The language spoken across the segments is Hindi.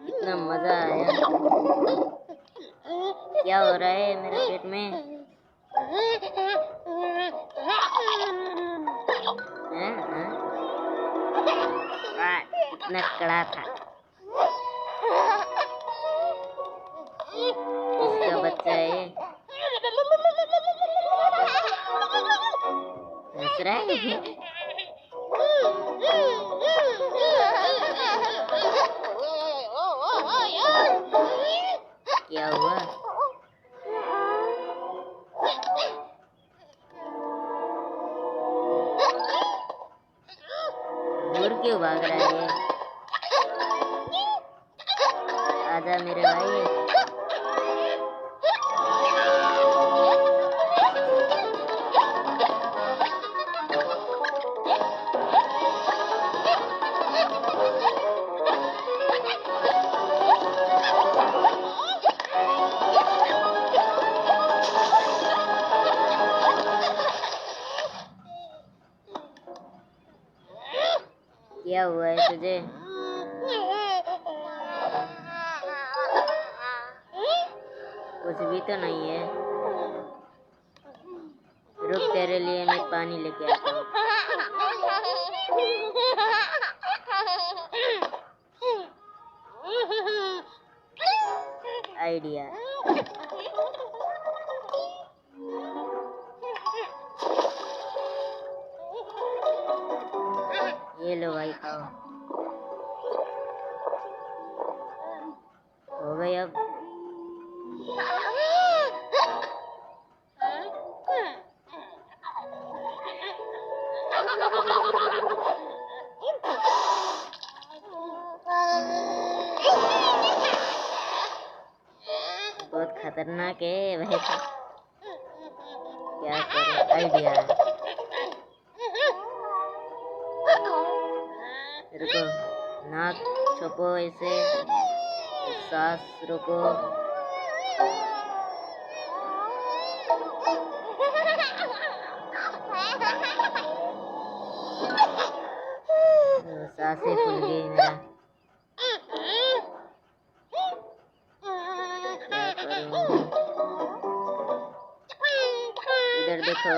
कितना मजा आया। क्या हो रहा है मेरे पेट में? कितना कड़ा था। इसका बच्चा है, हंस रहा है। क्या हुआ? दूर क्यों भाग रहा है? आजा मेरे भाई। क्या हुआ है तुझे? कुछ भी तो नहीं है। रुक, तेरे लिए मैं पानी लेके आता हूँ। आइडिया। ये लो भाई, खाओ। हो गई अब। बहुत खतरनाक है भाई। क्या करूं? आइडिया। रुको, नाक छुपो ऐसे, सांस रोको। सांसें फूल गई मेरा। क्या करूं? इधर देखो।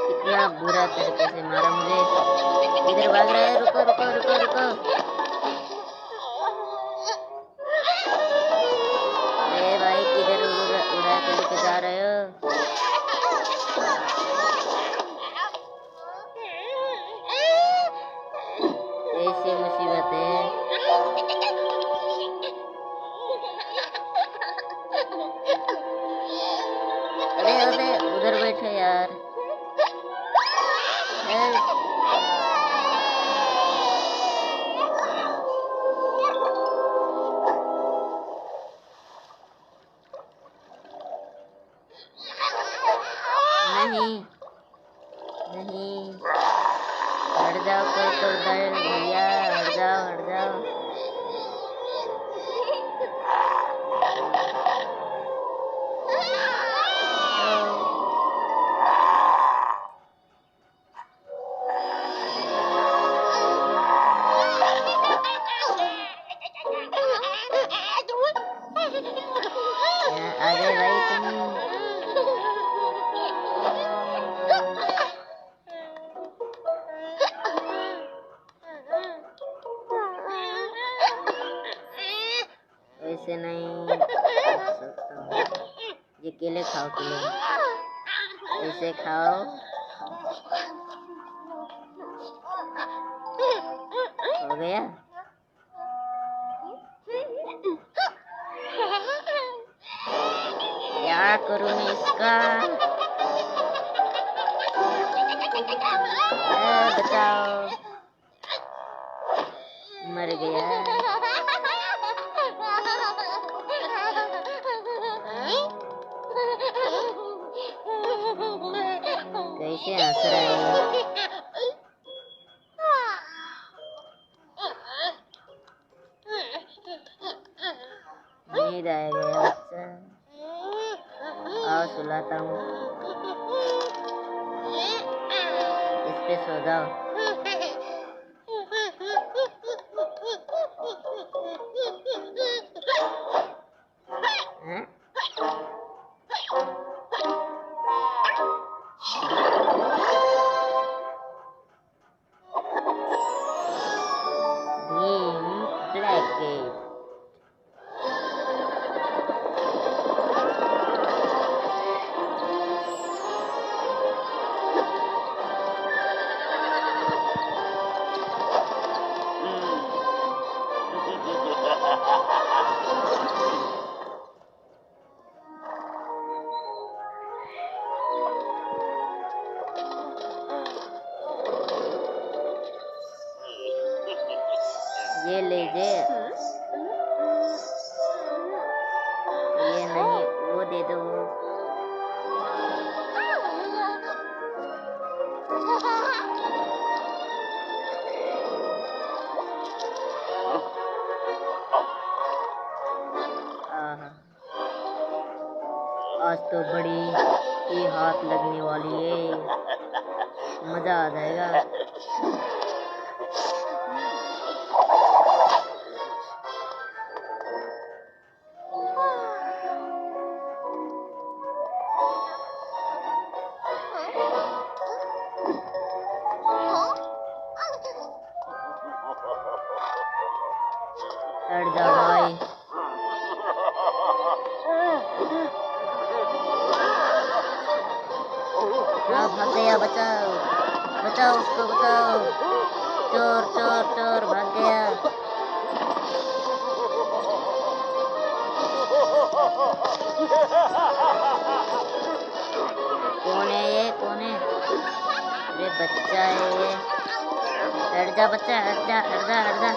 कितना बुरा तरीके से मारा मुझे। इधर भाग रहा है। रुको रुको रुको रुको। अरे भाई, किधर उड़ा के लेके जा रहे हो? ऐसी मुसीबत है। अरे अरे, उधर बैठे यार। नहीं नहीं, हट जाओ भैया, हट जाओ हट जाओ। आ गए भाई तुम। ऐसे नहीं सकता हूँ। ये केले खाओ, केले ऐसे खाओ। गया। क्या करूं मैं इसका? बचाओ, मर गया। कैसे हंस रहा है? नींद आ गया बच्चा। आओ सुलाता हूँ, इस पे सो जाओ। हैं? Black gate. ये लीजिए। ये नहीं, वो दे दो। वो आज तो बड़ी ही हाथ लगने वाली है, मजा आ जाएगा। हट जा भाई। भाग गया, बचाओ बचाओ उसको, बचाओ। चोर चोर चोर भाग गया। कौन है ये? कौन है? अरे बच्चा है ये। हट जा बच्चा, हट जा हट जा हट जा।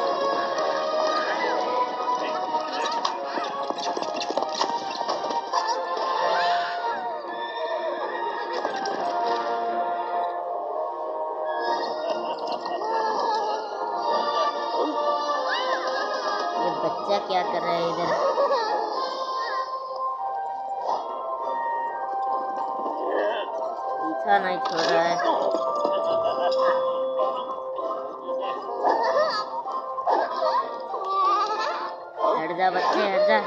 बच्चा क्या कर रहा है इधर? पीछा नहीं छोड़ रहा है। हट जा बच्चे, हट जा।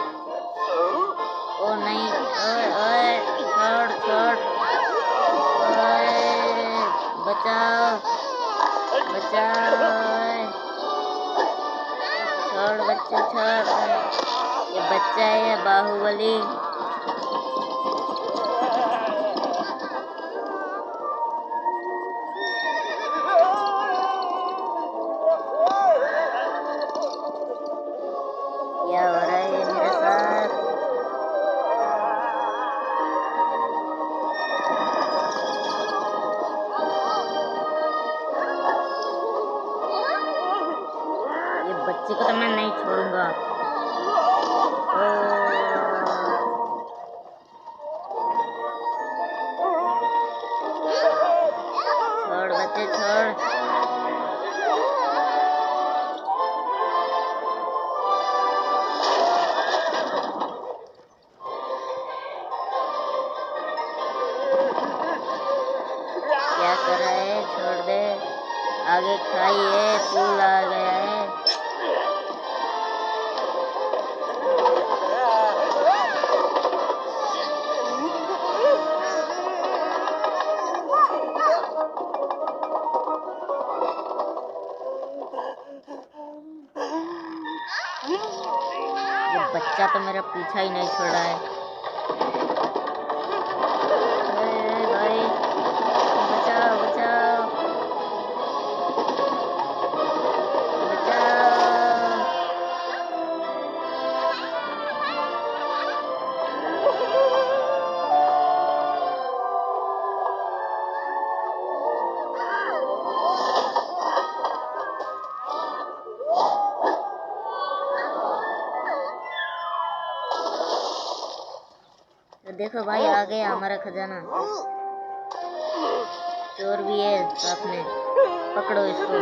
ओ नहीं, ओए ओए, छोड़ छोड़, ओए बचाओ बचाओ, छोड़ बच्चे छोड़। ये बच्चा है, ये बाहुबली। क्या हो रहा है मेरे साथ? ये बच्चे को तो मैं नहीं छोड़ूंगा। छोड़ बच्चे छोड़। क्या कर रहा है? छोड़ दे, आगे खाई है, पुल आ गया है। ये बच्चा तो मेरा पीछा ही नहीं छोड़ रहा है। भाई बचाओ बचाओ बचाओ। देखो भाई आ गया हमारा खजाना। चोर भी है साथ में, पकड़ो इसको।